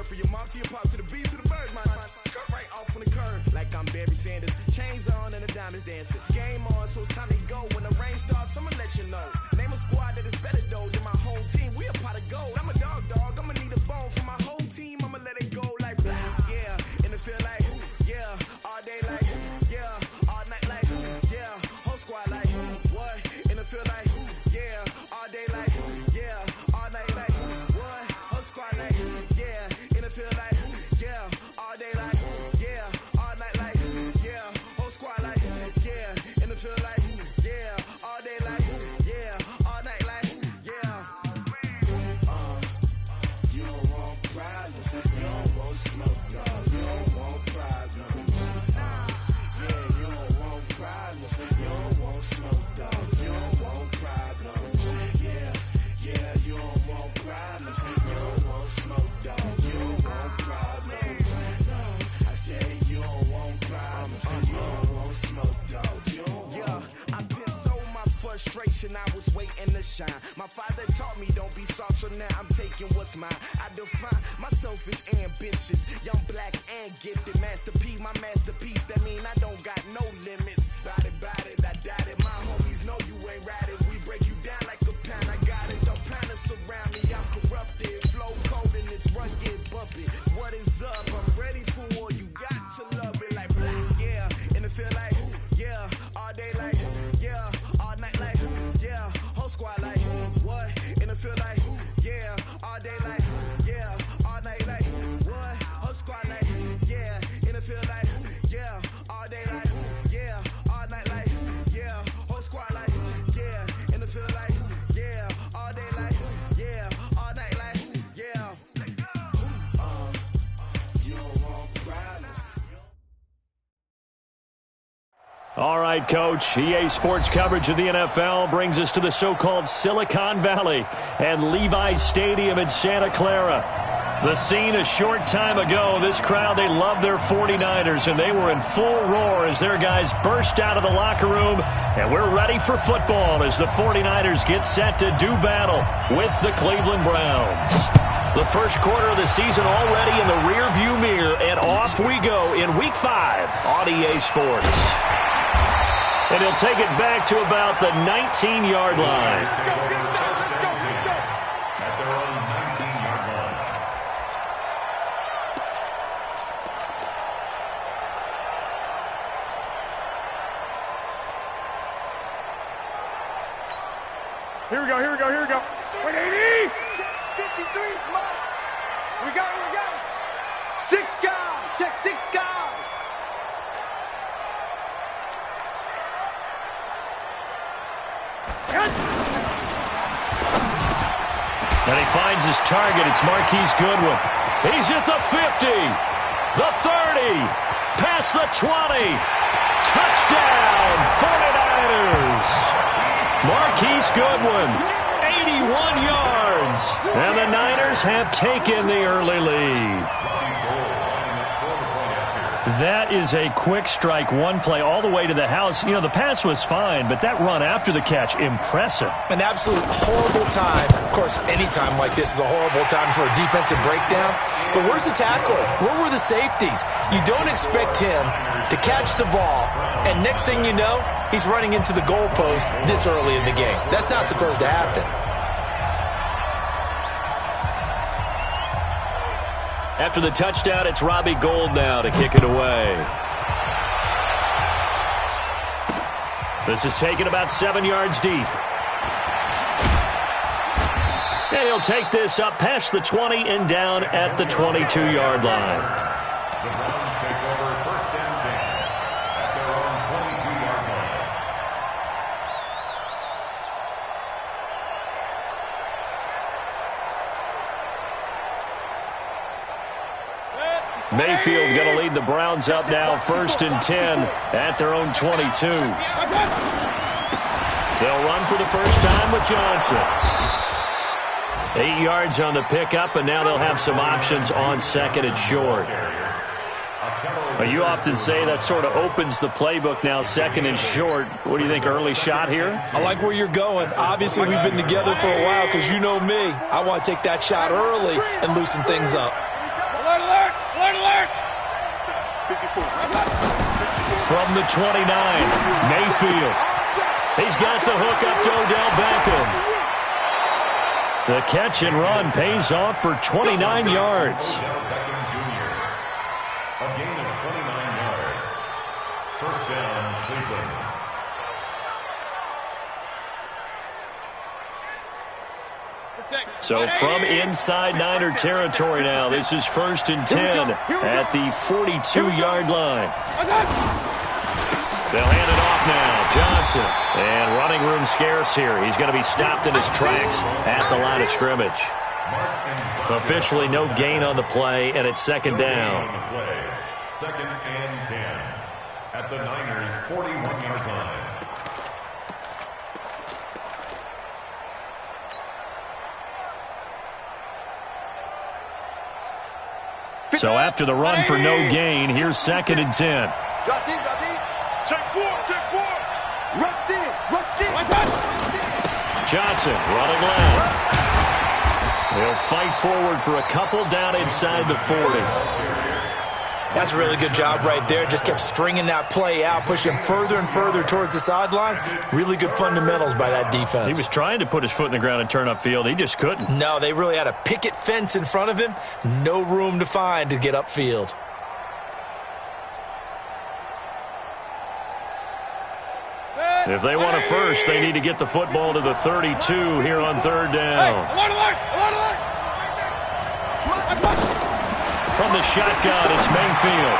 From your mom to your pop to the beat to the bird, man. Cut right off on the curb like I'm Barry Sanders. Chains on and the diamonds dancing. Game on, so it's time to go. When the rain starts, I'ma let you know. Name a squad that is better though than my whole team. We a pot of gold. I'm a dog. I'ma need a bone for my whole team. I'ma let it go like yeah. In the field like yeah. All day like yeah. All night like yeah. Whole squad like what? In the field like yeah. All day like yeah. All night like what? Whole squad like yeah. In the field like yeah. All day like yeah. All night like yeah. Whole squad like yeah. In the field like yeah. All day like yeah. All night like yeah. You don't want problems. You don't want smoke, no. You don't want problems. Yeah, you don't want problems. You don't want smoke, dog. You don't want problems. Yeah, you don't want problems. You don't want smoke, dog. You don't want problems. I said you don't want problems. You don't want smoke, dog. You don't want. I pissed so my frustration. I was waiting to shine. My father taught me don't be soft, so now I'm taking what's mine. I define myself as ambitious, young, black, and gifted. Master P, my masterpiece. That mean I don't got no limits. Bout it, I doubt it. My homies know you ain't ride it. We break you down like a pound. I got it. Don't pound us around me. I'm corrupted. Flow cold and it's rugged, bumpy. What is up? I'm ready for war. You got to love it like yeah. In the field like yeah. All day like yeah. All night like yeah. Whole squad like what? In the field like yeah. All day like yeah. All night like what? Whole squad like yeah. In the field like yeah. All day like yeah. All night like yeah. Whole squad like yeah. In the field like yeah. All day like yeah. All night like yeah. You don't want problems. All right, Coach. EA Sports coverage of the NFL brings us to the so-called Silicon Valley and Levi's Stadium in Santa Clara. The scene a short time ago, this crowd, they love their 49ers, and they were in full roar as their guys burst out of the locker room. And we're ready for football as the 49ers get set to do battle with the Cleveland Browns. The first quarter of the season already in the rearview mirror, and off we go in Week 5 on EA Sports. And he'll take it back to about the 19-yard line. At their own 19-yard line. Here we go. Wait, 80! Check 53, smart. We got it. 6 guys. Check 6 guys. And he finds his target. It's Marquise Goodwin. He's at the 50, the 30, past the 20. Touchdown, 49ers. Marquise Goodwin, 81 yards. And the Niners have taken the early lead. That is a quick strike, one play all the way to the house. You know, the pass was fine, but that run after the catch, impressive. An absolute horrible time. Of course, any time like this is a horrible time for a defensive breakdown. But where's the tackler? Where were the safeties? You don't expect him to catch the ball, and next thing you know, he's running into the goalpost this early in the game. That's not supposed to happen. After the touchdown, it's Robbie Gould now to kick it away. This is taken about 7 yards deep. And he'll take this up past the 20 and down at the 22-yard line. The Browns take over first and 10 at their own 22-yard line. Mayfield going to lead the Browns up now, first and 10 at their own 22. They'll run for the first time with Johnson. 8 yards on the pickup, and now they'll have some options on second and short. You often say that sort of opens the playbook now, second and short. What do you think, early shot here? I like where you're going. Obviously, we've been together for a while because you know me. I want to take that shot early and loosen things up. from the 29. Mayfield. He's got the hook up to Odell Beckham. The catch and run pays off for 29 yards. Odell Beckham Jr. A gain of 29 yards. First down, Cleveland. So from inside Niner territory now, this is 1st and 10 at the 42-yard line. They'll hand it off now. Johnson. And running room scarce here. He's going to be stopped in his tracks at the line of scrimmage. Officially no gain on the play, and it's 2nd down. 2nd and 10 at the Niners' 41-yard line. So after the run for no gain, here's 2nd and 10. Drop deep, drop deep. Check four, check four. Rush in, rush in. Johnson running left. He'll fight forward for a couple down inside the 40. That's a really good job right there. Just kept stringing that play out, pushing further and further towards the sideline. Really good fundamentals by that defense. He was trying to put his foot in the ground and turn upfield. He just couldn't. No, they really had a picket fence in front of him. No room to find to get upfield. If they want a first, they need to get the football to the 32 here on 3rd down. From the shotgun, it's Mayfield.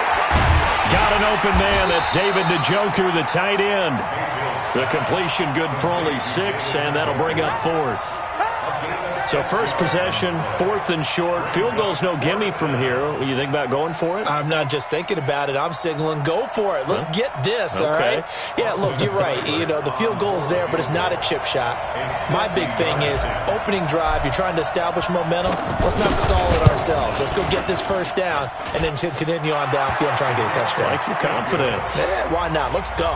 Got an open man. That's David Njoku, the tight end. The completion good for only 6, and that'll bring up 4th. So first possession, 4th and short. Field goal's no gimme from here. What do you think about going for it? I'm not just thinking about it. I'm signaling go for it. Let's get this, all right? Yeah, look, you're right. You know, the field goal's there, but it's not a chip shot. My big thing is opening drive. You're trying to establish momentum. Let's not stall it ourselves. Let's go get this first down and then continue on downfield and try and get a touchdown. Like your confidence. Yeah, why not? Let's go.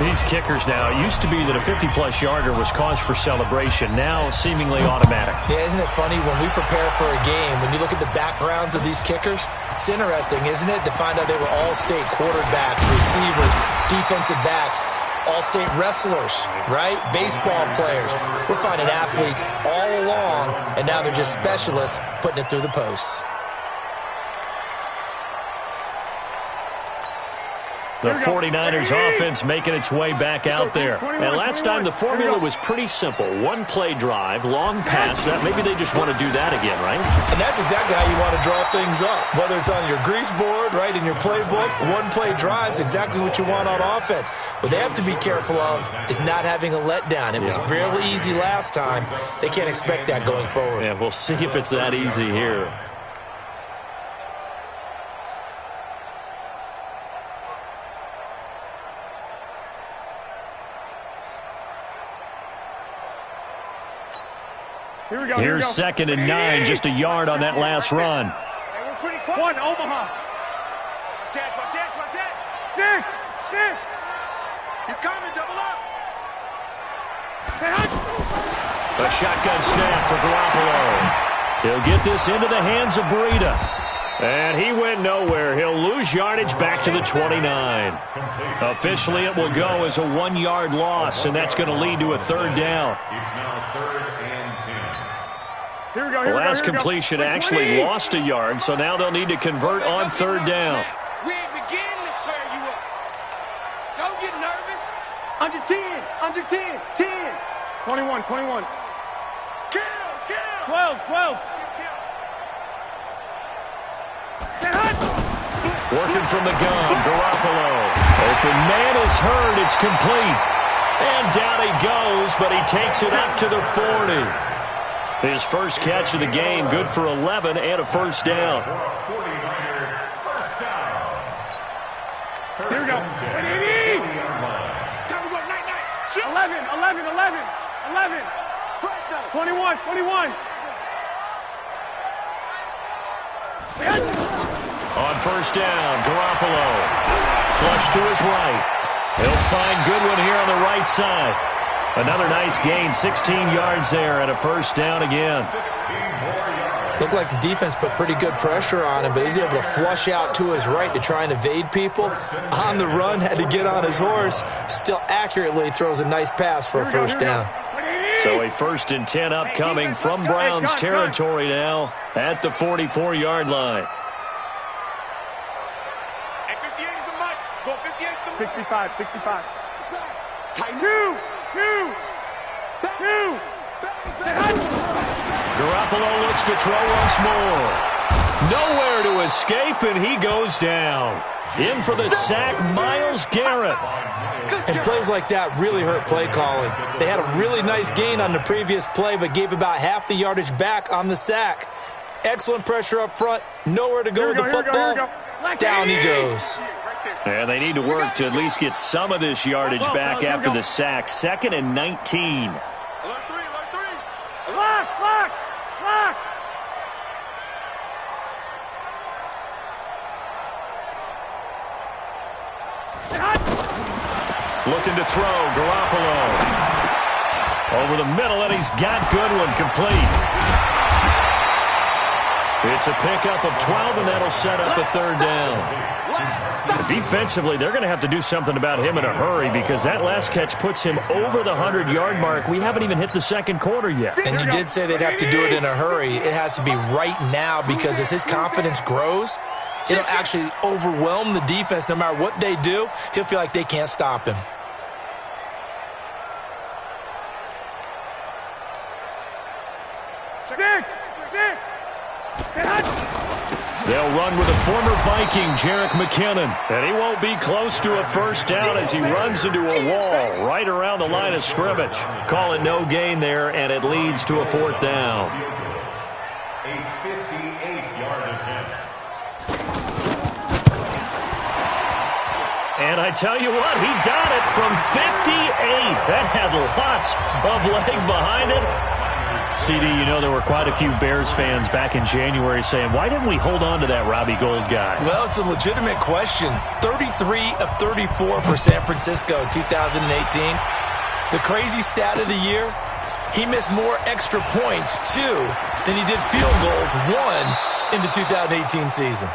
These kickers now, it used to be that a 50-plus yarder was cause for celebration. Now, seemingly automatic. Yeah, isn't it funny when we prepare for a game, when you look at the backgrounds of these kickers, it's interesting, isn't it, to find out they were all-state quarterbacks, receivers, defensive backs, all-state wrestlers, right? Baseball players. We're finding athletes all along, and now they're just specialists putting it through the posts. The 49ers offense making its way back out there. And last time the formula was pretty simple. One play drive, long pass. That maybe they just want to do that again, right? And that's exactly how you want to draw things up. Whether it's on your grease board, right, in your playbook, one play drive's exactly what you want on offense. What they have to be careful of is not having a letdown. It was real easy last time. They can't expect that going forward. Yeah, we'll see if it's that easy here. Here's 2nd and 9, just a yard on that last run. One, Omaha. Six. He's coming, double up. A shotgun snap for Garoppolo. He'll get this into the hands of Breida. And he went nowhere. He'll lose yardage back to the 29. Officially, it will go as a 1-yard loss, and that's going to lead to a 3rd down. It's now 3rd and 10. Here we go. The last completion actually lost a yard, so now they'll need to convert on 3rd down. We ain't beginning to tear you up. Don't get nervous. Under 10, under 10, 10. 21. Kill. 12. Working from the gun, Garoppolo. Open man is hurt. It's complete. And down he goes, but he takes it up to the 40. His first catch of the game, good for 11 and a first down. 49er first down. Here we go. 11. 21. On first down, Garoppolo. Flush to his right. He'll find Goodwin here on the right side. Another nice gain, 16 yards there, and a first down again. 16 more yards. Looked like the defense put pretty good pressure on him, but he's able to flush out to his right to try and evade people. On the run, had to get on his horse. Still accurately throws a nice pass for a first down. So a 1st and 10 upcoming from Browns territory now at the 44-yard line. 65. 2. Garoppolo looks to throw once more. Nowhere to escape, and he goes down. In for the sack, Myles Garrett. And plays like that really hurt play calling. They had a really nice gain on the previous play, but gave about half the yardage back on the sack. Excellent pressure up front. Nowhere to go with the football. Down he goes. And they need to work to at least get some of this yardage back after the sack. 2nd and 19. Alert three. Lock. Looking to throw, Garoppolo. Over the middle, and he's got Goodwin complete. It's a pickup of 12, and that'll set up a 3rd down. Defensively, they're going to have to do something about him in a hurry because that last catch puts him over the 100-yard mark. We haven't even hit the 2nd quarter yet. And you did say they'd have to do it in a hurry. It has to be right now because as his confidence grows, it'll actually overwhelm the defense. No matter what they do, he'll feel like they can't stop him. They'll run with a former Viking, Jerick McKinnon. And he won't be close to a 1st down as he runs into a wall right around the line of scrimmage. Call it no gain there, and it leads to a 4th down. A 58-yard attempt. And I tell you what, he got it from 58. That had lots of leg behind it. CD, you know there were quite a few Bears fans back in January saying, why didn't we hold on to that Robbie Gould guy? Well, it's a legitimate question. 33 of 34 for San Francisco in 2018. The crazy stat of the year, he missed more extra points, 2, than he did field goals, 1, in the 2018 season.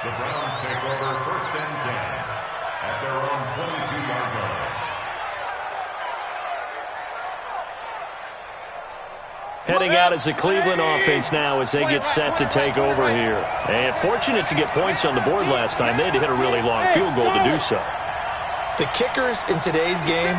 The Browns take over 1st and 10 at their own 22-yard line. Heading out as the Cleveland offense now as they get set to take over here. And fortunate to get points on the board last time. They had to hit a really long field goal to do so. The kickers in today's game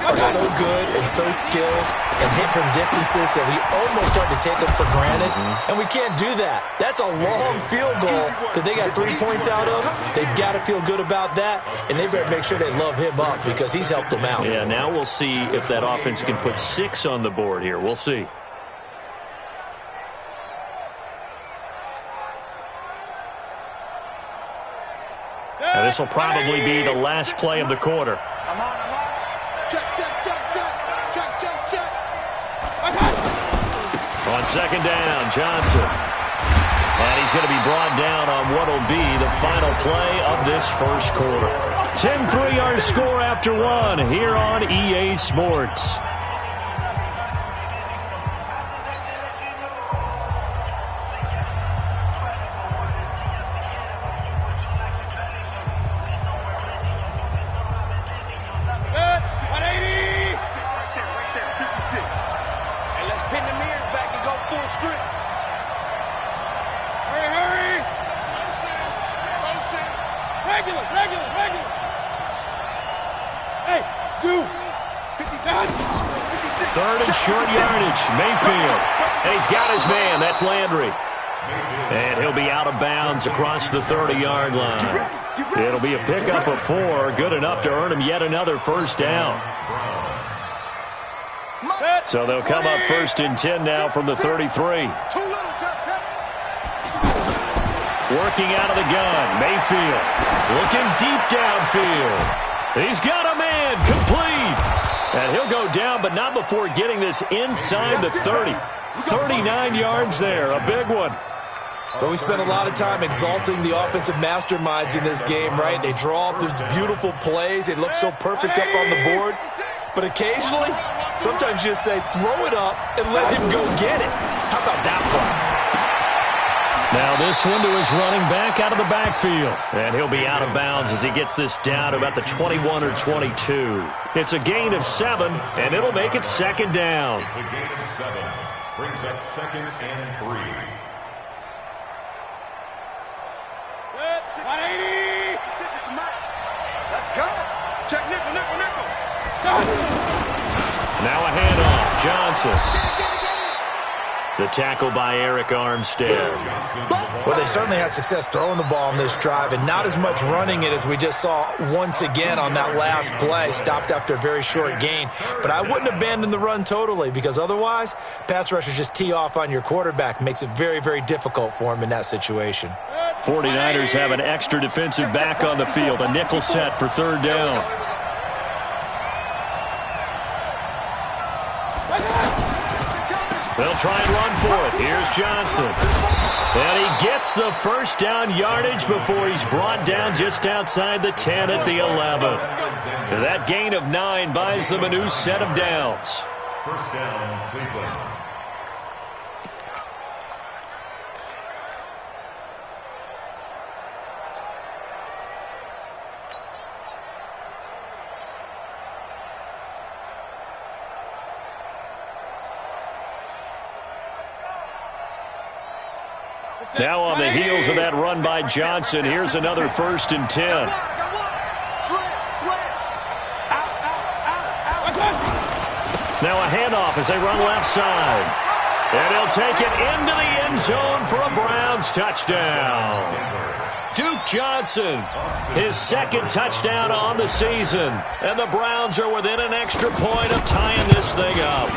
are so good and so skilled and hit from distances that we almost start to take them for granted. And we can't do that. That's a long field goal that they got 3 points out of. They've got to feel good about that, and they better make sure they love him up because he's helped them out. Yeah, now we'll see if that offense can put 6 on the board here. We'll see. And this will probably be the last play of the quarter. I'm on. Check. On 2nd down, Johnson. And he's going to be brought down on what will be the final play of this 1st quarter. 10-3 our score after 1 here on EA Sports. Third and short yardage, Mayfield. And he's got his man, that's Landry. And he'll be out of bounds across the 30-yard line. It'll be a pickup of 4, good enough to earn him yet another 1st down. So they'll come up 1st and 10 now from the 33. Working out of the gun, Mayfield. Looking deep downfield. He's got a man, complete. And he'll go down, but not before getting this inside the 30. 39 yards there, a big one. But we spent a lot of time exalting the offensive masterminds in this game, right? They draw up these beautiful plays. They look so perfect up on the board. But occasionally, Sometimes you just say, throw it up and let him go get it. How about that play? Now this one to his running back out of the backfield. And he'll be out of bounds as he gets this down to about the 21 or 22. It's a gain of 7, and it'll make it second down. It's a gain of 7. Brings up 2nd and 3. 180. Let's go. Check nickel, nickel, nickel. Now a handoff. Johnson. The tackle by Eric Armstead. Well, they certainly had success throwing the ball on this drive, and not as much running it as we just saw once again on that last play. Stopped after a very short gain. But I wouldn't abandon the run totally, because otherwise, pass rushers just tee off on your quarterback. Makes it very, very difficult for him in that situation. 49ers have an extra defensive back on the field. A nickel set for third down. They'll try and run for it. Here's Johnson. And he gets the first down yardage before he's brought down just outside the 10 at the 11. That gain of 9 buys them a new set of downs. First down, Cleveland. Now on the heels of that run by Johnson, here's another 1st and 10. Now a handoff as they run left side. And he'll take it into the end zone for a Browns touchdown. Duke Johnson, his 2nd touchdown on the season. And the Browns are within an extra point of tying this thing up.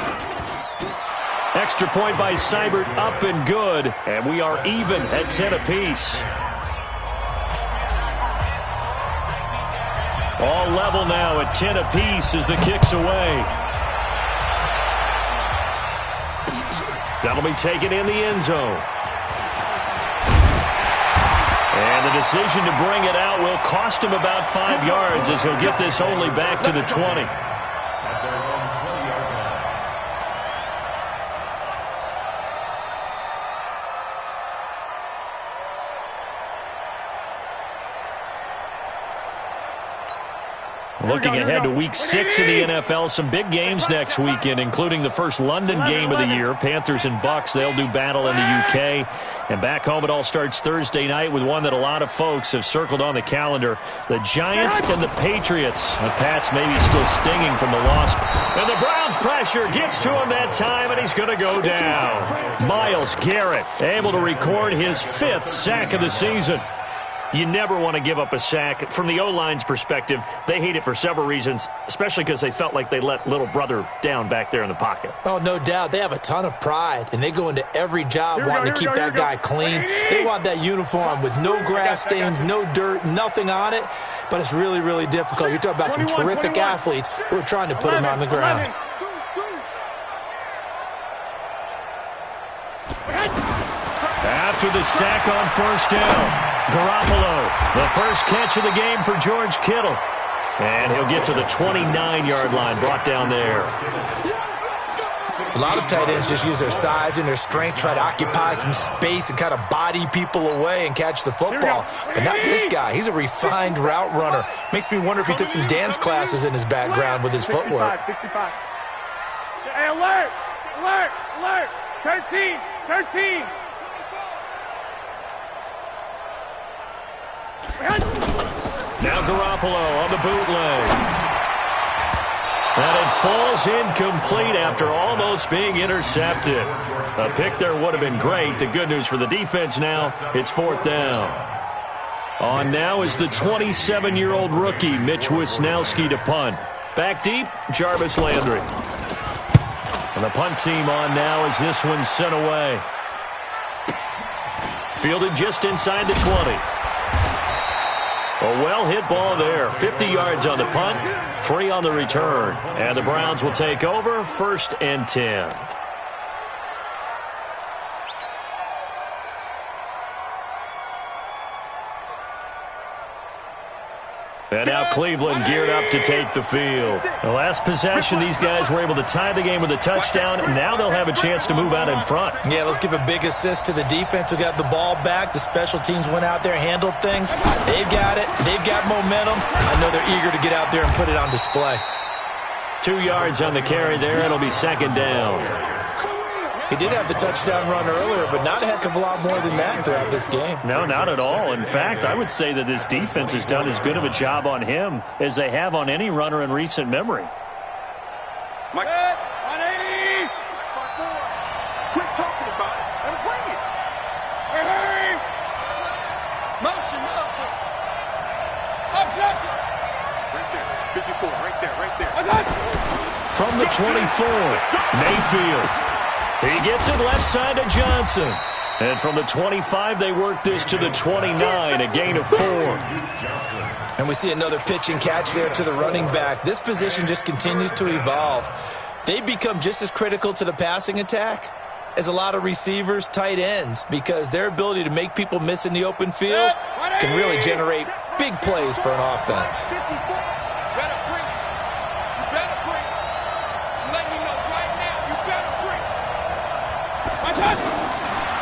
Extra point by Seibert up and good, and we are even at 10 apiece. All level now at 10 apiece as the kick's away. That'll be taken in the end zone. And the decision to bring it out will cost him about 5 yards as he'll get this only back to the 20. Looking ahead to Week 6 of the NFL, some big games next weekend, including the first London game of the year. Panthers and Bucks, they'll do battle in the UK. And back home, it all starts Thursday night with one that a lot of folks have circled on the calendar. The Giants and the Patriots. The Pats maybe still stinging from the loss. And the Browns pressure gets to him that time, and he's going to go down. Myles Garrett able to record his 5th sack of the season. You never want to give up a sack. From the O-line's perspective, they hate it for several reasons, especially because they felt like they let little brother down back there in the pocket. Oh, no doubt. They have a ton of pride, and they go into every job wanting to keep that guy clean. They want that uniform with no grass stains, no dirt, nothing on it, but it's really, really difficult. You're talking about some terrific athletes who are trying to put him on the ground. After the sack on first down, Garoppolo, the first catch of the game for George Kittle. And he'll get to the 29-yard line, brought down there. A lot of tight ends just use their size and their strength, try to occupy some space and kind of body people away and catch the football. But not this guy. He's a refined route runner. Makes me wonder if he took some dance classes in his background with his footwork. 65. Hey, alert! Alert! Alert! 13! 13! Now Garoppolo on the bootleg. And it falls incomplete after almost being intercepted. A pick there would have been great. The good news for the defense now, it's 4th down. On now is the 27-year-old rookie, Mitch Wisnowski, to punt. Back deep, Jarvis Landry. And the punt team on now as this one's sent away. Fielded just inside the 20. A well-hit ball there. 50 yards on the punt, 3 on the return. And the Browns will take over, 1st and 10. And now Cleveland geared up to take the field. The last possession, these guys were able to tie the game with a touchdown. Now they'll have a chance to move out in front. Yeah, let's give a big assist to the defense who got the ball back. The special teams went out there, handled things. They've got it. They've got momentum. I know they're eager to get out there and put it on display. 2 yards on the carry there. It'll be second down. He did have the touchdown run earlier, but not a heck of a lot more than that throughout this game. No, not at all. In fact, I would say that this defense has done as good of a job on him as they have on any runner in recent memory. Mike. 180. Quit talking about it and bring it. Hey. Motion. Objection. Right there. 54. Right there. From the 24, Mayfield. He gets it left side to Johnson. And from the 25, they work this to the 29, a gain of 4. And we see another pitch and catch there to the running back. This position just continues to evolve. They become just as critical to the passing attack as a lot of receivers, tight ends, because their ability to make people miss in the open field can really generate big plays for an offense.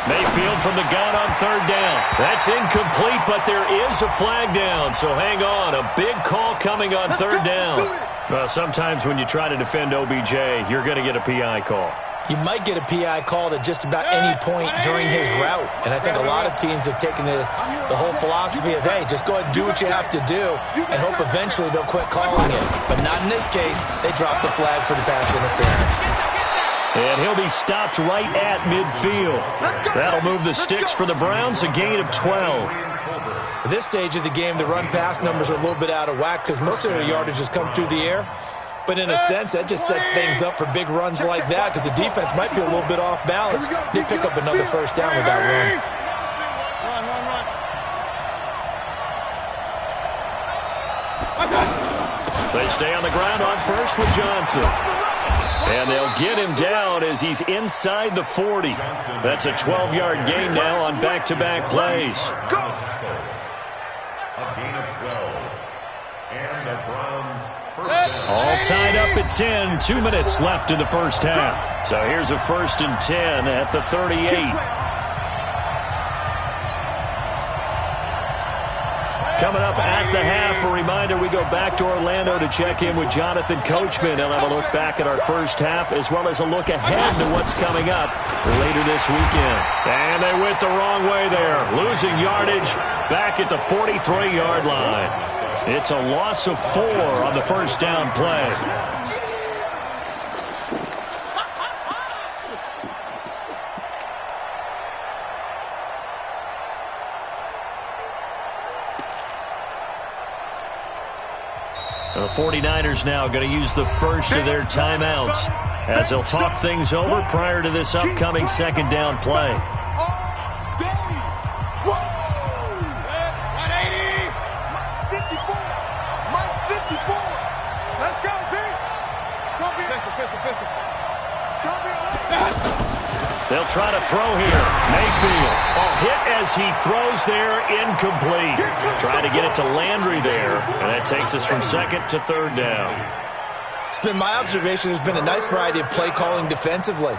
Mayfield from the gun on third down. That's incomplete, but there is a flag down, so hang on. A big call coming on third down. Well, sometimes when you try to defend OBJ, you're going to get a PI call. You might get a PI called at just about any point during his route. And I think a lot of teams have taken the whole philosophy of, hey, just go ahead and do what you have to do and hope eventually they'll quit calling it. But not in this case. They dropped the flag for the pass interference. And he'll be stopped right at midfield. That'll move the sticks for the Browns, a gain of 12. At this stage of the game, the run-pass numbers are a little bit out of whack because most of their yardage has come through the air. But in a sense, that just sets things up for big runs like that because the defense might be a little bit off balance. They pick up another first down with that run. They stay on the ground on first with Johnson. And they'll get him down as he's inside the 40. That's a 12-yard gain now on back-to-back plays. A gain of 12. And the Browns first down. All tied up at 10. 2 minutes left in the first half. So here's a 1st and 10 at the 38. Coming up at the half, a reminder, we go back to Orlando to check in with Jonathan Coachman. He'll have a look back at our first half as well as a look ahead to what's coming up later this weekend. And they went the wrong way there, losing yardage back at the 43-yard line. It's a loss of 4 on the first down play. The 49ers now going to use the first of their timeouts as they'll talk things over prior to this upcoming second down play. 54. Let's go, D. They'll try to throw here. Mayfield. Hit as he throws there, incomplete. Trying to get it to Landry there, and that takes us from second to third down. It's been my observation there's been a nice variety of play calling defensively.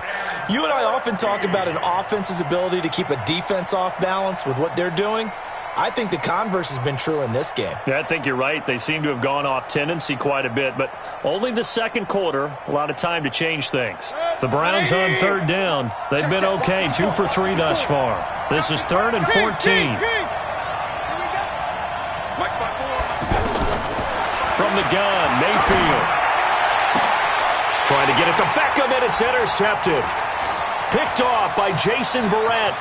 You and I often talk about an offense's ability to keep a defense off balance with what they're doing. I think the converse has been true in this game. Yeah, I think you're right. They seem to have gone off tendency quite a bit, but only the second quarter, a lot of time to change things. The Browns on third down. They've been okay, 2 for 3 thus far. This is 3rd and 14. From the gun, Mayfield. Trying to get it to Beckham, and it's intercepted. Picked off by Jason Verrett.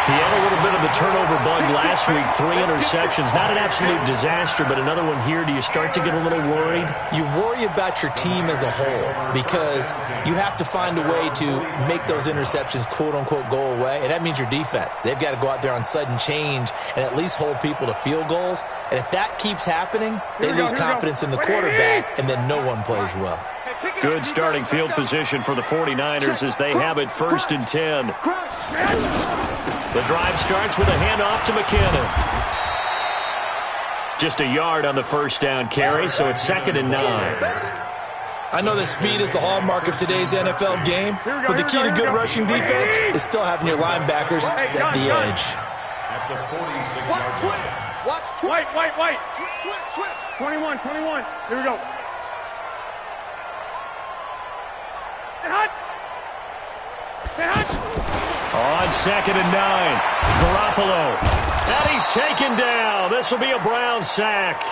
He had a little bit of the turnover bug last week, 3 interceptions. Not an absolute disaster, but another one here. Do you start to get a little worried? You worry about your team as a whole because you have to find a way to make those interceptions, quote-unquote, go away, and that means your defense. They've got to go out there on sudden change and at least hold people to field goals. And if that keeps happening, they lose confidence in the quarterback, and then no one plays well. Good starting field position for the 49ers as they have it 1st and 10. The drive starts with a handoff to McKinnon. Just a yard on the first down carry, so it's 2nd and 9. I know that speed is the hallmark of today's NFL game, but the key to good rushing defense is still having your linebackers set the edge. At the 46-yard line. Watch twitch. White. Switch. 21. Here we go. On 2nd and 9, Garoppolo. And he's taken down. This will be a Browns sack.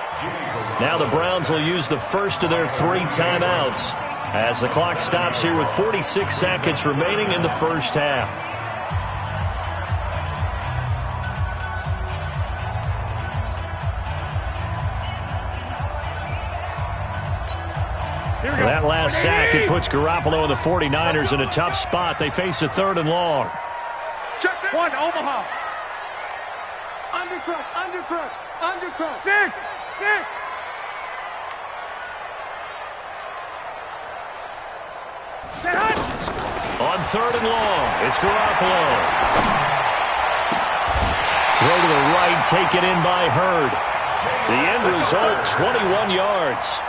Now the Browns will use the first of their 3 timeouts as the clock stops here with 46 seconds remaining in the first half. That last sack, it puts Garoppolo and the 49ers in a tough spot. They face a 3rd and long. One, Omaha. Undercrush. 6. On 3rd and long, it's Garoppolo. Throw to the right, taken in by Hurd. The end result, 21 yards.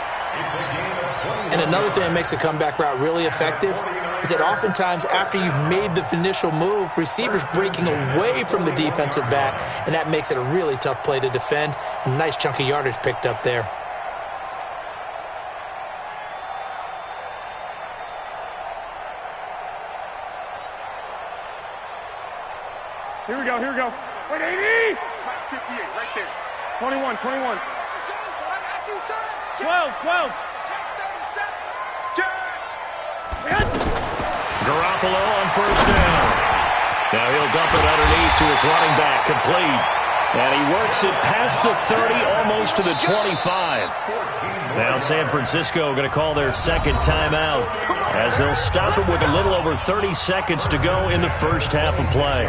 And another thing that makes a comeback route really effective is that oftentimes after you've made the initial move, receivers breaking away from the defensive back, and that makes it a really tough play to defend. A nice chunk of yardage picked up there. Here we go. Wait, 80! 58, right there. 21. I got you, son. 12. Garoppolo on first down. Now he'll dump it underneath to his running back, complete. And he works it past the 30, almost to the 25. Now San Francisco going to call their 2nd timeout as they'll stop it with a little over 30 seconds to go in the first half of play.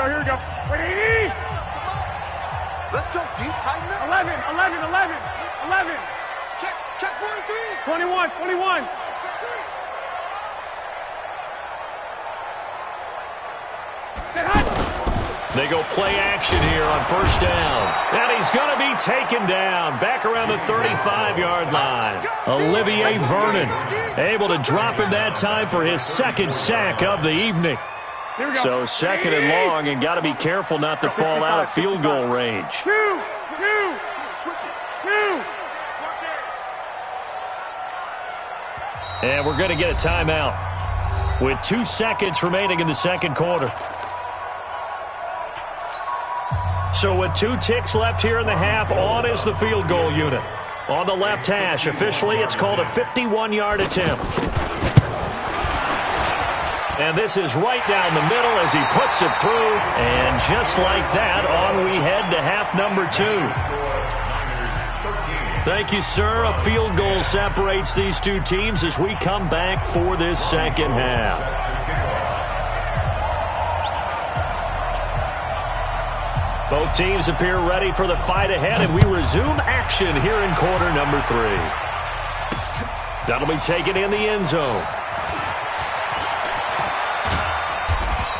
Here we go. Wait, 80! Let's go deep, tighten up. 11. Check 43. 21. Check 3. They go play action here on first down. And he's going to be taken down back around the 35-yard line. Olivier Vernon able to drop him that time for his 2nd sack of the evening. So 2nd and long, and got to be careful not to fall out of field goal range. Two. And we're going to get a timeout with 2 seconds remaining in the second quarter. So with 2 ticks left here in the half, on is the field goal unit. On the left hash, officially it's called a 51-yard attempt. And this is right down the middle as he puts it through. And just like that, on we head to half number 2. Thank you, sir. A field goal separates these 2 teams as we come back for this second half. Both teams appear ready for the fight ahead, and we resume action here in quarter number 3. That'll be taken in the end zone.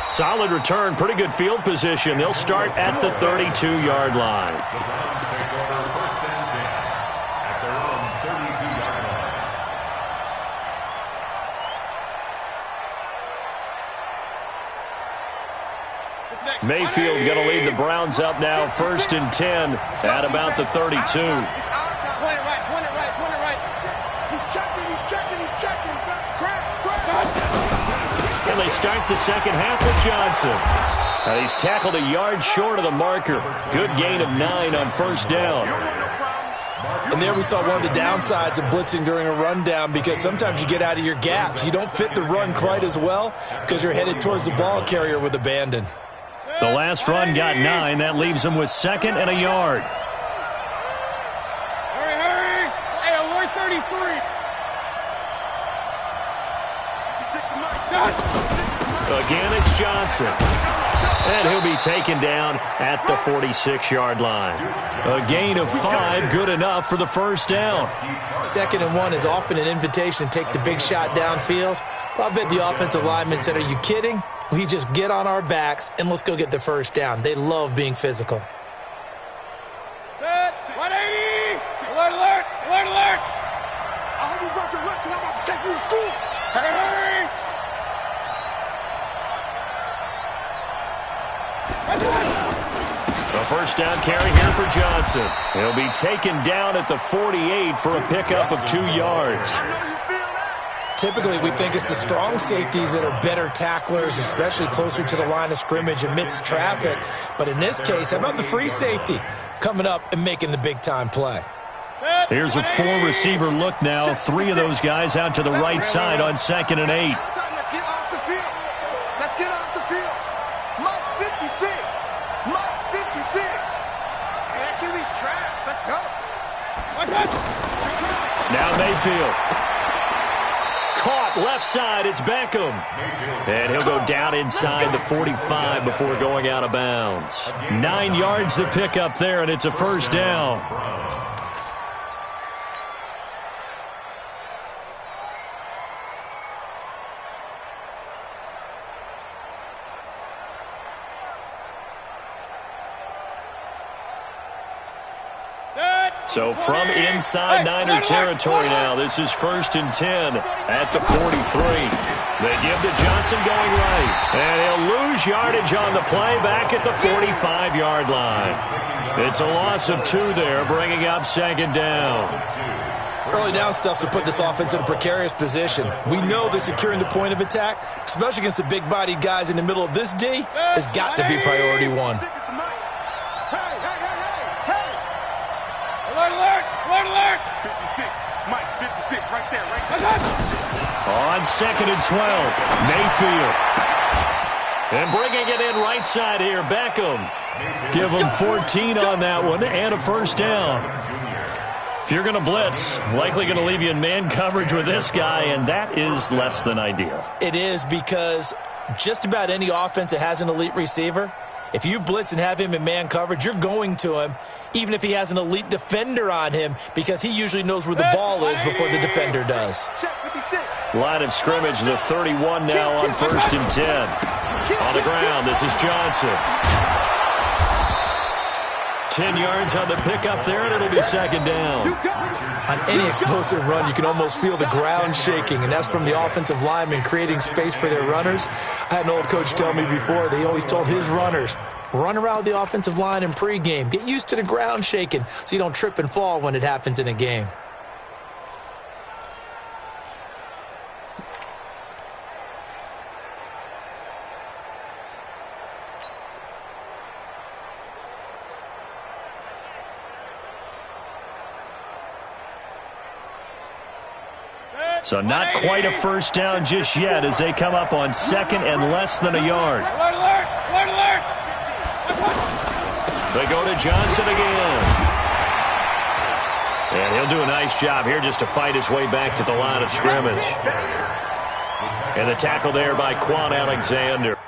Solid return, pretty good field position. They'll start at the 32-yard line. The Browns take over 1st and 10 at their own 32-yard line. Mayfield going to lead the Browns up now, 1st and 10 at about the 32. Point it right. He's checking. Cracks. And they start the second half with Johnson. And he's tackled a yard short of the marker. Good gain of 9 on first down. And there we saw one of the downsides of blitzing during a rundown, because sometimes you get out of your gaps. You don't fit the run quite as well because you're headed towards the ball carrier with abandon. The last run got 9. That leaves him with 2nd and a yard. Hurry. Hey, avoid 33. Again, it's Johnson. And he'll be taken down at the 46-yard line. A gain of 5, good enough for the first down. 2nd and 1 is often an invitation to take the big shot downfield. But I bet the offensive lineman said, are you kidding? We just get on our backs and let's go get the first down. They love being physical. 180! Alert, alert! Alert, alert! I hope you brought your lunch because I'm about to take you to school. Hurry, hurry! A first down carry here for Johnson. He'll be taken down at the 48 for a pickup of 2 yards. Typically, we think it's the strong safeties that are better tacklers, especially closer to the line of scrimmage amidst traffic. But in this case, how about the free safety coming up and making the big-time play? Here's a 4-receiver look now. 3 of those guys out to the right side on 2nd and 8. Let's get off the field. Let's get off the field. Mike's 56. Mike's 56. Man, QB's trash. Let's go. Now Mayfield. Caught left side. It's Beckham. And he'll go down inside the 45 before going out of bounds. 9 yards to pick up there, and it's a first down. So from inside Niner territory now, this is 1st and 10 at the 43. They give to Johnson going right. And he'll lose yardage on the play back at the 45-yard line. It's a loss of 2 there, bringing up 2nd down. Early down stuff to put this offense in a precarious position. We know that securing the point of attack, especially against the big-bodied guys in the middle of this D, has got to be priority 1. Alert, alert! Alert, alert! 56. Mike, 56. Right there, right there. On 2nd and 12, Mayfield. And bringing it in right side here, Beckham. Give him 14 on that one and a first down. If you're going to blitz, likely going to leave you in man coverage with this guy, and that is less than ideal. It is, because just about any offense that has an elite receiver, if you blitz and have him in man coverage, you're going to him, even if he has an elite defender on him, because he usually knows where the ball is before the defender does. Line of scrimmage, the 31 now on 1st and 10. On the ground, this is Johnson. 10 yards on the pickup there, and it'll be 2nd down. On any explosive run, you can almost feel the ground shaking, and that's from the offensive linemen creating space for their runners. I had an old coach tell me before, they always told his runners, run around the offensive line in pregame. Get used to the ground shaking so you don't trip and fall when it happens in a game. So not quite a first down just yet as they come up on 2nd and less than a yard. Alert, alert! Alert, alert! They go to Johnson again. And he'll do a nice job here just to fight his way back to the line of scrimmage. And the tackle there by Quan Alexander.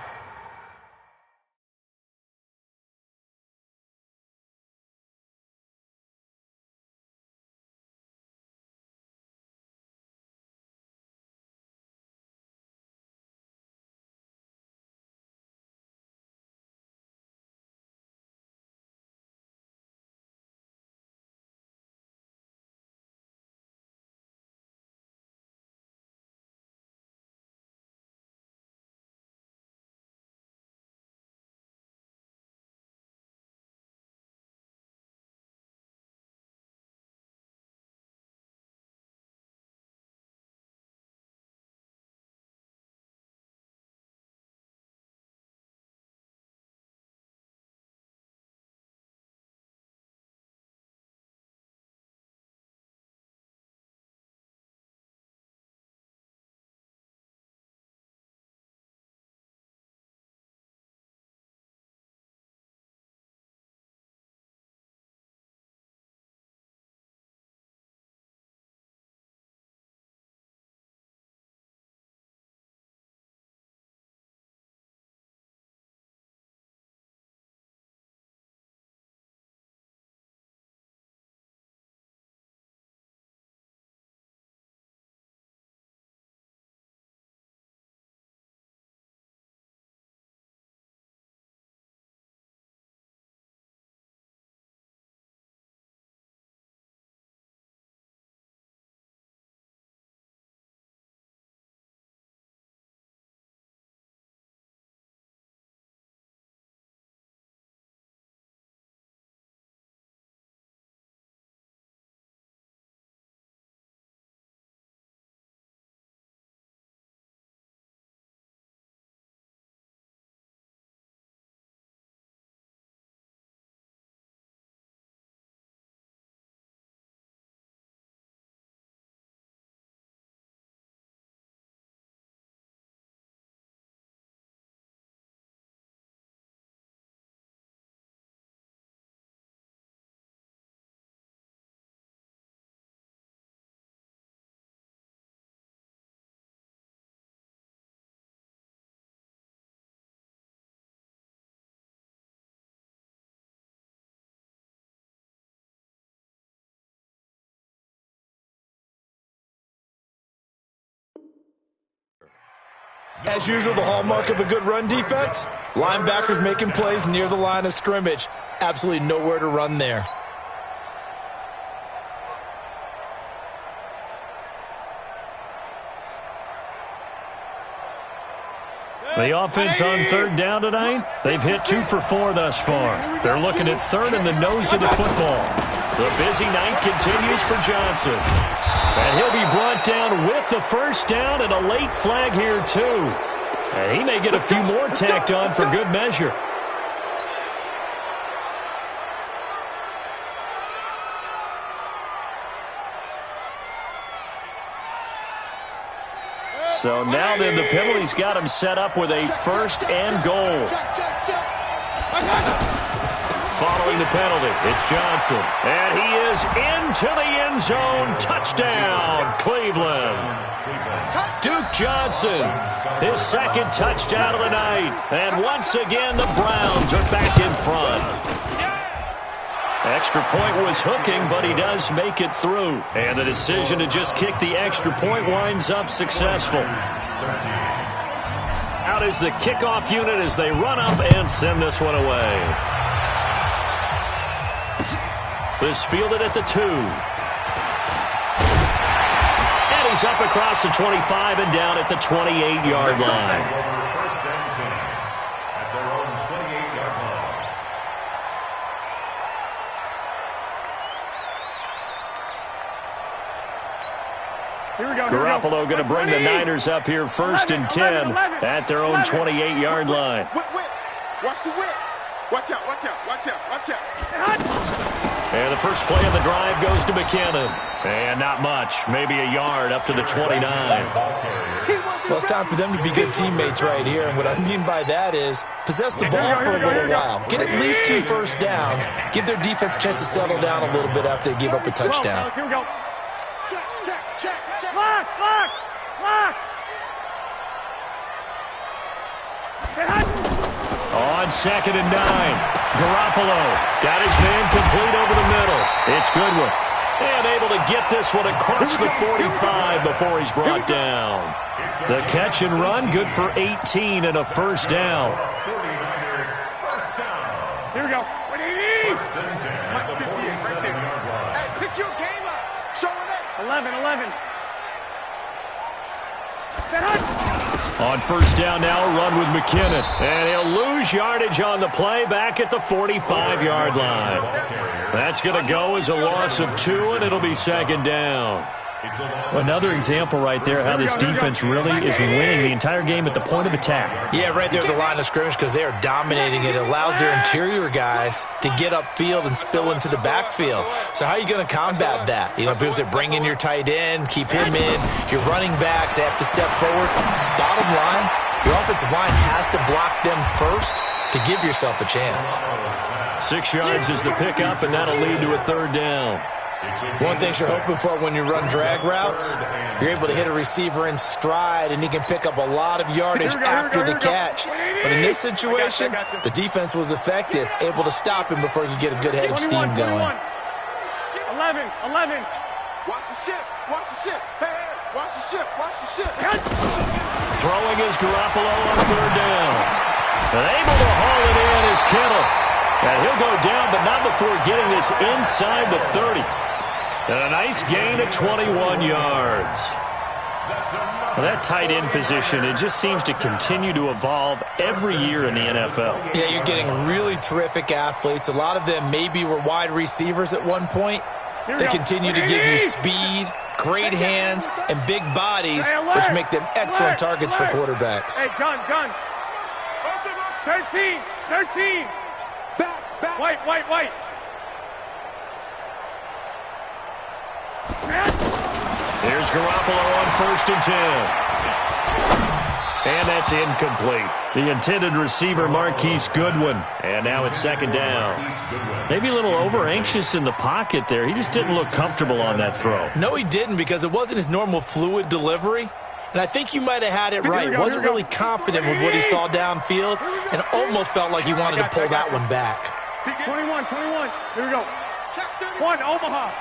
As usual, the hallmark of a good run defense, linebackers making plays near the line of scrimmage. Absolutely nowhere to run there. The offense on third down tonight, they've hit 2 for 4 thus far. They're looking at third in the nose of the football. The busy night continues for Johnson. And he'll be brought down with the first down and a late flag here too. And he may get a few more tacked on for good measure. So now then the penalty's got him set up with a first and goal. Following the penalty, it's Johnson. And he is into the end zone. Touchdown, Cleveland. Duke Johnson, his second touchdown of the night. And once again, the Browns are back in front. Extra point was hooking, but he does make it through. And the decision to just kick the extra point winds up successful. Out is the kickoff unit as they run up and send this one away. This fielded at the 2. And he's up across the 25 and down at the 28-yard line. Garoppolo going to bring the Niners up here first and 10 at their own 28-yard line. Watch the whip. Watch out, watch out, watch out, watch out. And the first play of the drive goes to McKinnon. And not much, maybe a yard up to the 29. Well, it's time for them to be good teammates right here. And what I mean by that is possess the ball for a little while. Get at least 2 first downs. Give their defense a chance to settle down a little bit after they give up a touchdown. Here we go. Check. Lock. On 2nd and 9, Garoppolo got his man complete over the middle. It's Goodwin. And able to get this one across the 45 before he's brought down. The catch and run, good for 18 and a first down. Here we go. First and 10 at the 47-yard line. Hey, pick your game up. Show it up. 11. On first down now, a run with McKinnon. And he'll lose yardage on the play back at the 45-yard line. That's going to go as a loss of 2, and it'll be 2nd down. Another example right there how this defense really is winning the entire game at the point of attack. Yeah, right there at the line of scrimmage because they are dominating it. It allows their interior guys to get upfield and spill into the backfield. So how are you going to combat that? You know, because they bring in your tight end, keep him in. Your running backs, they have to step forward. Bottom line, your offensive line has to block them first to give yourself a chance. 6 yards is the pickup, and that'll lead to a 3rd down. One thing you're hoping for when you run drag routes, you're able to hit a receiver in stride, and he can pick up a lot of yardage after the catch. But in this situation, the defense was effective, able to stop him before he could get a good head of steam going. 11. Watch the ship. Hey, watch the ship. Throwing is Garoppolo on 3rd down. And able to haul it in is Kittle. And he'll go down, but not before getting this inside the 30. And a nice gain of 21 yards. Well, that tight end position, it just seems to continue to evolve every year in the NFL. Yeah, you're getting really terrific athletes. A lot of them maybe were wide receivers at one point. They continue to give you speed, great hands, and big bodies, which make them excellent targets for quarterbacks. Hey, gun. 13. Back. White. Here's Garoppolo on 1st and 10. And that's incomplete. The intended receiver, Marquise Goodwin. And now it's 2nd down. Maybe a little over-anxious in the pocket there. He just didn't look comfortable on that throw. No, he didn't, because it wasn't his normal fluid delivery. And I think you might have had it right. Wasn't really confident with what he saw downfield and almost felt like he wanted to pull that one back. 21. Here we go. 1, Omaha.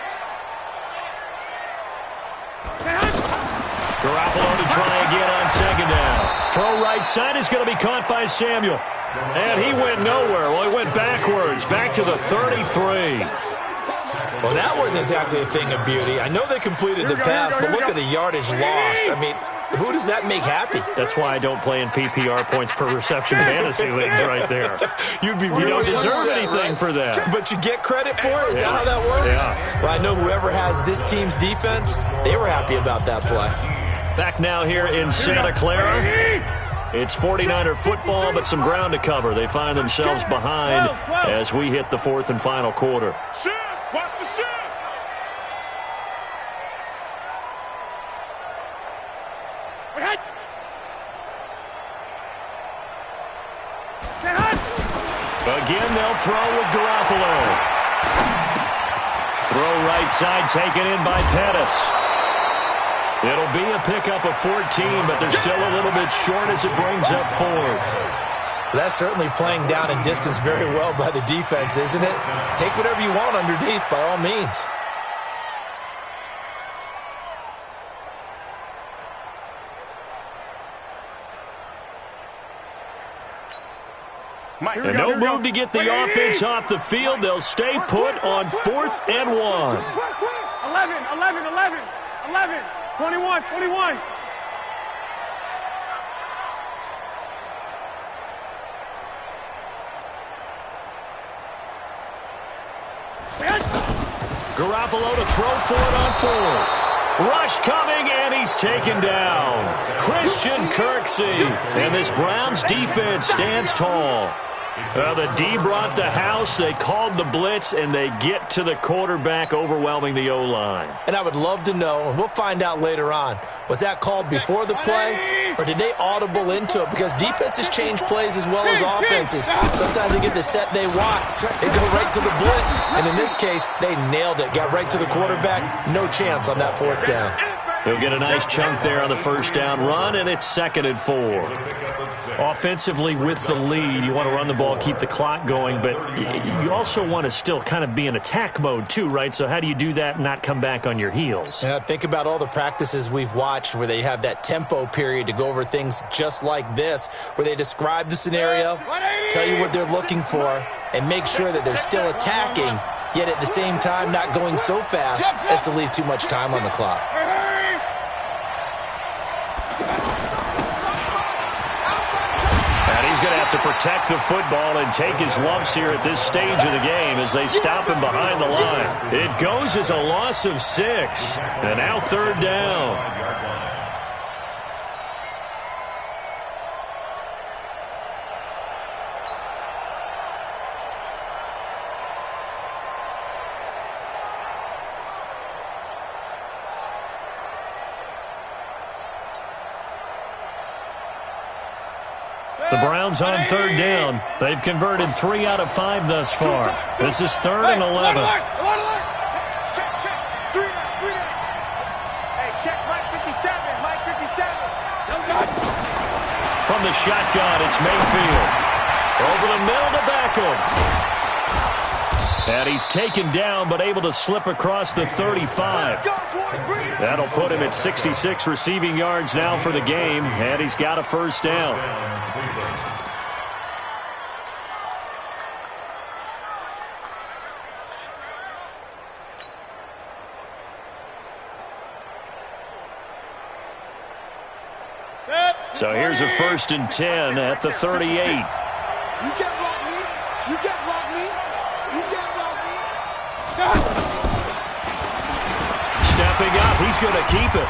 Garoppolo to try again on second down. Throw right side is going to be caught by Samuel. And he went nowhere. Well, he went backwards, back to the 33. Well, that wasn't exactly a thing of beauty. I know they completed the pass, but look at the yardage lost. I mean, who does that make happy? That's why I don't play in PPR points per reception fantasy leagues right there. You'd be You really don't deserve upset, anything right? for that. But you get credit for it? Is that how that works? Yeah. Well, I know whoever has this team's defense, they were happy about that play. Back now here in Santa Clara. It's 49er football, but some ground to cover. They find themselves behind as we hit the fourth and final quarter. Shift! Watch the shift! Again, they'll throw with Garoppolo. Throw right side taken in by Pettis. It'll be a pickup of 14, but they're still a little bit short as it brings up fourth. That's certainly playing down in distance very well by the defense, isn't it? Take whatever you want underneath, by all means. And no move to get the offense off the field. They'll stay put on 4th and 1. 11, 21. Garoppolo to throw for it on 4th. Rush coming, and he's taken down. Christian Kirksey. And this Browns defense stands tall. The D brought the house. They called the blitz, and they get to the quarterback, overwhelming the O-line. And I would love to know, and we'll find out later on, was that called before the play, or did they audible into it? Because defenses change plays as well as offenses. Sometimes they get the set they want. They go right to the blitz, and in this case, they nailed it. Got right to the quarterback. No chance on that 4th down. He'll get a nice chunk there on the first down run, and it's 2nd and 4. Offensively with the lead, you want to run the ball, keep the clock going, but you also want to still kind of be in attack mode too, right? So how do you do that and not come back on your heels? Yeah, think about all the practices we've watched where they have that tempo period to go over things just like this, where they describe the scenario, tell you what they're looking for, and make sure that they're still attacking, yet at the same time not going so fast as to leave too much time on the clock. He's going to have to protect the football and take his lumps here at this stage of the game as they stop him behind the line. It goes as a loss of 6. And now 3rd down. The Browns on 3rd down. They've converted 3 out of 5 thus far. This is 3rd and 11. Check. 3 down. Hey, check Mike 57. From the shotgun, it's Mayfield. Over the middle to Beckham. And he's taken down, but able to slip across the 35. That'll put him at 66 receiving yards now for the game, and he's got a first down. So here's a 1st and 10 at the 38. You can't block me. You can't block me. You can't block me. Stepping up, he's going to keep it.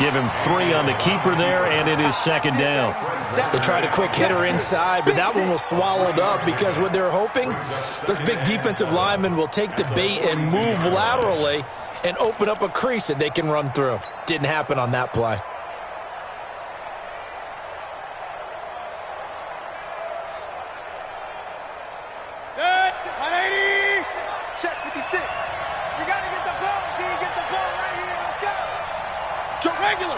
Give him 3 on the keeper there, and it is 2nd down. They tried a quick hitter inside, but that one was swallowed up because what they're hoping, those big defensive linemen will take the bait and move laterally and open up a crease that they can run through. Didn't happen on that play. Check 56. You got to get the ball. Can you get the ball right here? Let's go. Regular.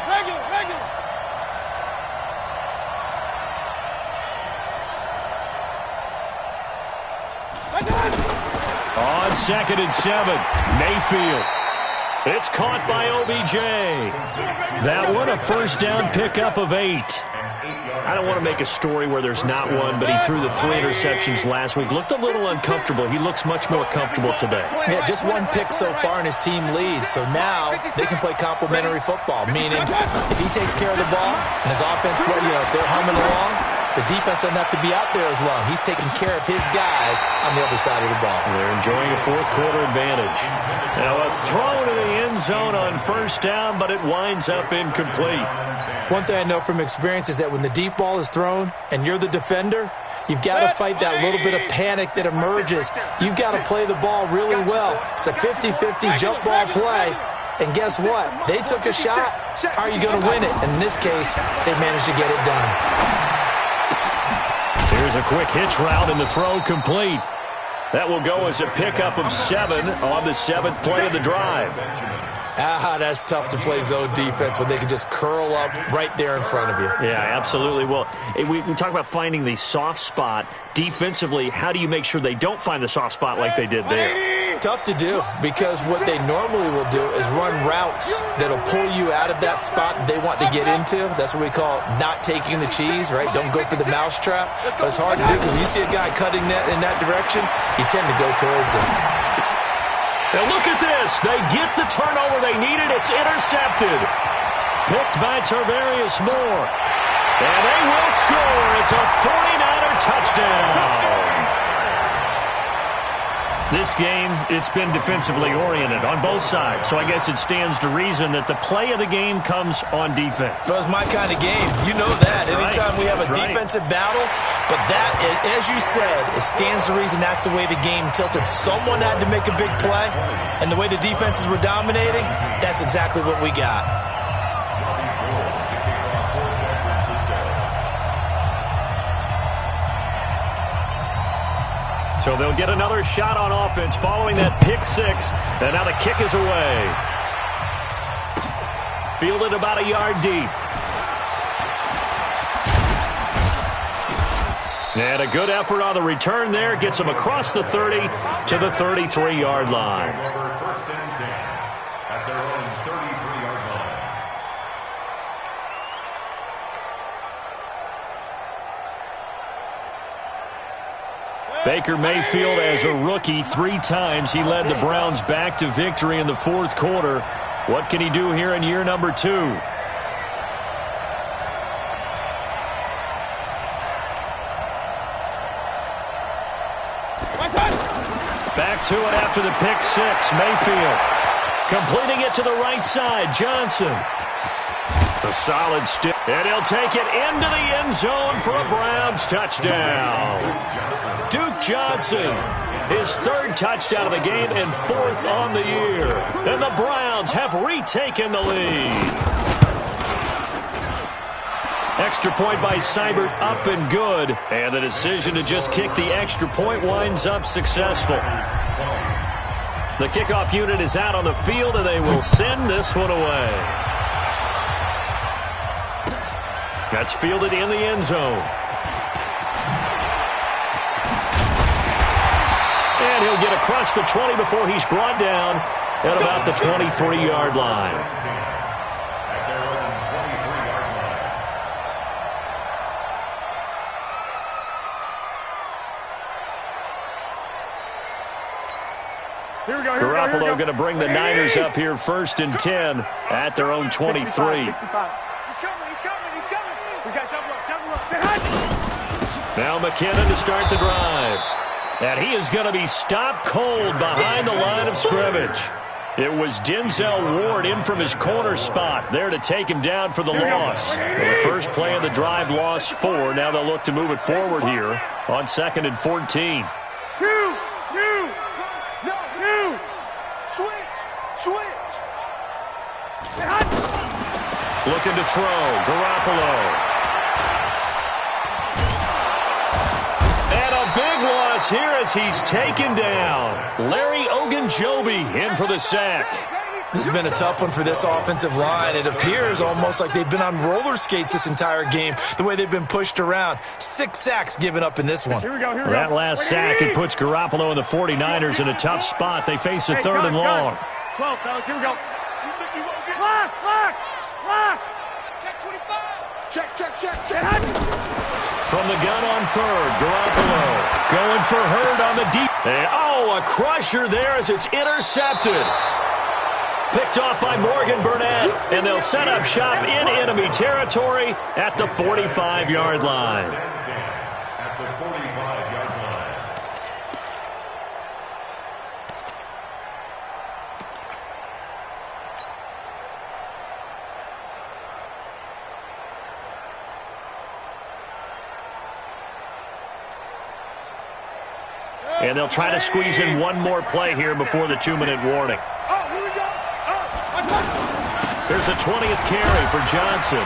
On 2nd and 7, Mayfield. It's caught by OBJ. That one, a first down pickup of 8. I don't want to make a story where there's not one, but he threw the 3 interceptions last week. Looked a little uncomfortable. He looks much more comfortable today. Yeah, just 1 pick so far and his team leads. So now they can play complementary football, meaning if he takes care of the ball and his offense, well, if they're humming along, the defense doesn't have to be out there as long. He's taking care of his guys on the other side of the ball. They're enjoying a fourth-quarter advantage. Now a throw to the end zone on first down, but it winds up incomplete. One thing I know from experience is that when the deep ball is thrown and you're the defender, you've got to fight that little bit of panic that emerges. You've got to play the ball really well. It's a 50-50 jump ball play. And guess what? They took a shot. How are you going to win it? And in this case, they managed to get it done. Here's a quick hitch route, and the throw complete. That will go as a pickup of 7 on the 7th play of the drive. That's tough to play zone defense when they can just curl up right there in front of you. Yeah, absolutely. Well, we talk about finding the soft spot. Defensively, how do you make sure they don't find the soft spot like they did there? Tough to do, because what they normally will do is run routes that'll pull you out of that spot that they want to get into. That's what we call not taking the cheese, right? Don't go for the mousetrap. But it's hard to do because when you see a guy cutting that in that direction, you tend to go towards him. And look at this. They get the turnover they needed. It's intercepted. Picked by Tarvarius Moore. And they will score. It's a 49er touchdown. This game, it's been defensively oriented on both sides, so I guess it stands to reason that the play of the game comes on defense. So it's my kind of game. You know that. Anytime we have a defensive battle, but that, as you said, it stands to reason that's the way the game tilted. Someone had to make a big play, and the way the defenses were dominating, that's exactly what we got. So they'll get another shot on offense following that pick 6. And now the kick is away. Fielded about a yard deep. And a good effort on the return there. Gets them across the 30 to the 33-yard line. First and 10 at their own 33-yard line. Baker Mayfield, as a rookie, 3 times he led the Browns back to victory in the fourth quarter. What can he do here in year number 2? Back to it after the pick 6. Mayfield completing it to the right side. Johnson. A solid stick. And he'll take it into the end zone for a Browns touchdown. Duke Johnson, his 3rd touchdown of the game and 4th on the year. And the Browns have retaken the lead. Extra point by Seibert, up and good. And the decision to just kick the extra point winds up successful. The kickoff unit is out on the field, and they will send this one away. That's fielded in the end zone. And he'll get across the 20 before he's brought down at about the 23-yard line. At their own 23-yard line. Here we go. Garoppolo going to bring the Niners up here 1st and 10 at their own 23. 55. He's coming. We got double up. Now McKinnon to start the drive. And he is going to be stopped cold behind the line of scrimmage. It was Denzel Ward in from his corner spot there to take him down for the loss. Well, the first play of the drive lost 4. Now they'll look to move it forward here on 2nd and 14. Switch. Looking to throw. Garoppolo. And a big loss here as he's taken down. Larry Ogunjobi in for the sack. This has been a tough one for this offensive line. It appears almost like they've been on roller skates this entire game, the way they've been pushed around. 6 sacks given up in this one. Here we go. That last sack, it puts Garoppolo and the 49ers in a tough spot. They face a 3rd and long. 12, fellas. Here we go. Check, check, check, check. From the gun on third, Garoppolo going for Hurd on the deep. And, a crusher there as it's intercepted. Picked off by Morgan Burnett, and they'll set up shop in enemy territory at the 45-yard line. At the 45-yard line. And they'll try to squeeze in one more play here before the 2-minute warning. Oh, here we go. There's a 20th carry for Johnson.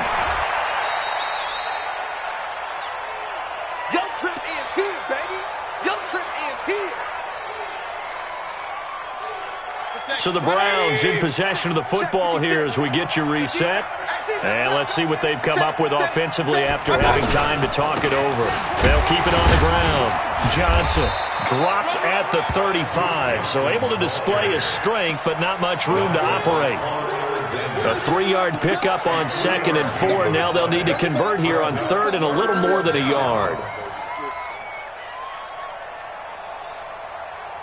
Your trip is here, baby. Your trip is here. So the Browns in possession of the football here as we get you reset. And let's see what they've come up with offensively after having time to talk it over. They'll keep it on the ground. Johnson dropped at the 35, so able to display his strength, but not much room to operate. A 3-yard pickup on 2nd and 4. Now they'll need to convert here on 3rd and a little more than a yard.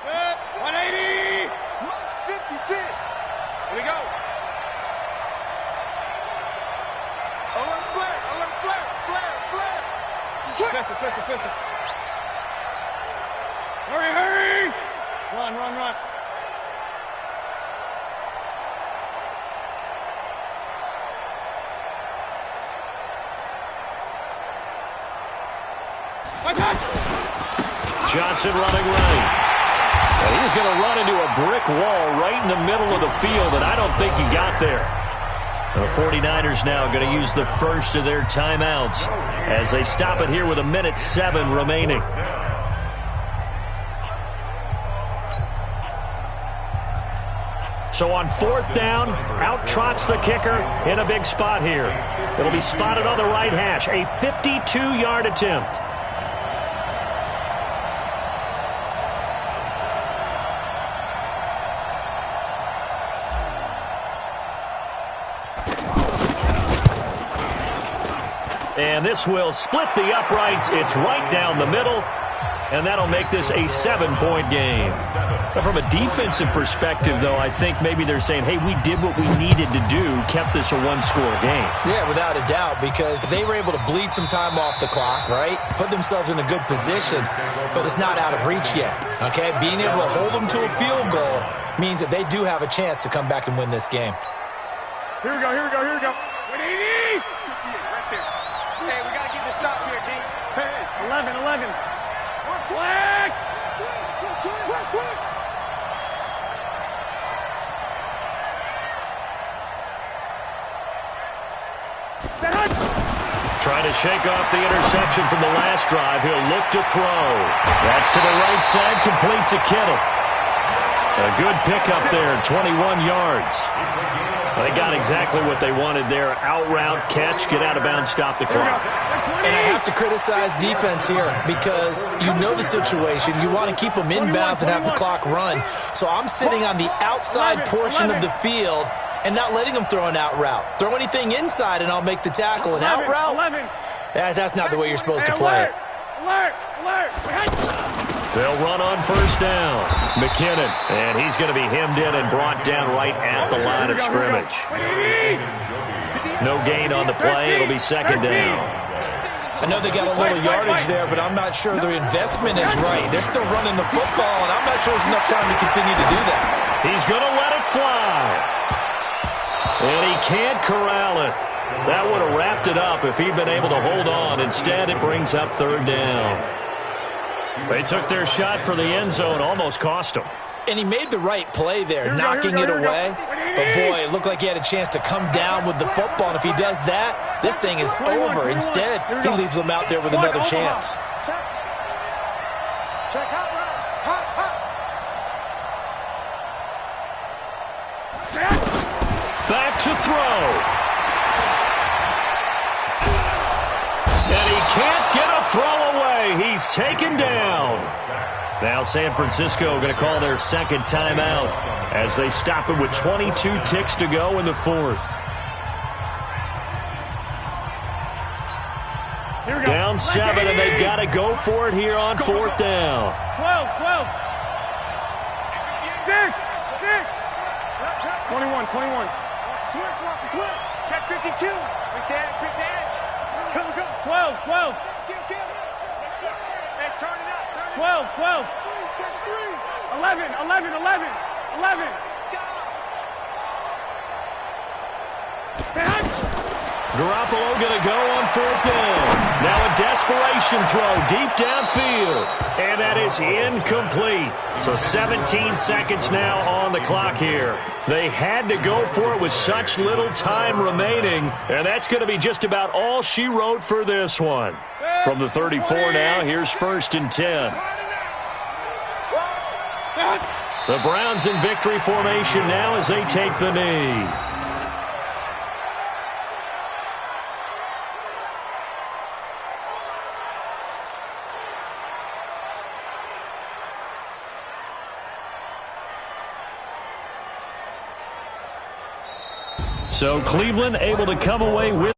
180. March 56. Here we go. Alert flare, alert flare, flare, flare. Switch. Hurry, hurry. Run. Johnson running right. And he's going to run into a brick wall right in the middle of the field, and I don't think he got there. The 49ers now going to use the first of their timeouts as they stop it here with 1:07 remaining. So on 4th down, out trots the kicker in a big spot here. It'll be spotted on the right hash, a 52-yard attempt. And this will split the uprights. It's right down the middle. And that'll make this a 7-point game. But from a defensive perspective, though, I think maybe they're saying, hey, we did what we needed to do, kept this a 1-score game. Yeah, without a doubt, because they were able to bleed some time off the clock, right? Put themselves in a good position, but it's not out of reach yet, okay? Being able to hold them to a field goal means that they do have a chance to come back and win this game. Here we go. 180. Right there. Hey, we got to get this stop here, D. Hey, 11. Quick! Trying to shake off the interception from the last drive. He'll look to throw. That's to the right side, complete to Kittle. A good pickup there, 21 yards. They got exactly what they wanted there. Out route, catch, get out of bounds, stop the clock. And I have to criticize defense here because you know the situation. You want to keep them inbounds and have the clock run. So I'm sitting on the outside portion of the field and not letting them throw an out route. Throw anything inside and I'll make the tackle. An out route? That's not the way you're supposed to play it. They'll run on 1st down. McKinnon, and he's going to be hemmed in and brought down right at the line of scrimmage. No gain on the play. It'll be 2nd down. I know they got a little yardage there, but I'm not sure their investment is right. They're still running the football, and I'm not sure there's enough time to continue to do that. He's going to let it fly. And he can't corral it. That would have wrapped it up if he'd been able to hold on. Instead, it brings up 3rd down. They took their shot for the end zone, almost cost him. And he made the right play there, knocking it away. But, boy, it looked like he had a chance to come down with the football. And if he does that, this thing is over. Instead, he leaves them out there with another chance. check hot route. Hot. Back to throw. And he can't get a throw away. He's taken down. Now San Francisco going to call their 2nd timeout as they stop it with 22 ticks to go in the 4th. down 7, and they've got to go for it here on 4th down. 12, 12. 6, 6. 21, 21. Watch the twist. Check 52. Quick the edge. Come, come. 12, 12. Kill. Hey, turn it up. 12, 12. Check 3. 11, 11, 11. 11. Garoppolo going to go on 4th down. Now a desperation throw deep downfield. And that is incomplete. So 17 seconds now on the clock here. They had to go for it with such little time remaining. And that's going to be just about all she wrote for this one. From the 34 now, here's 1st and 10. The Browns in victory formation now as they take the knee. So Cleveland able to come away with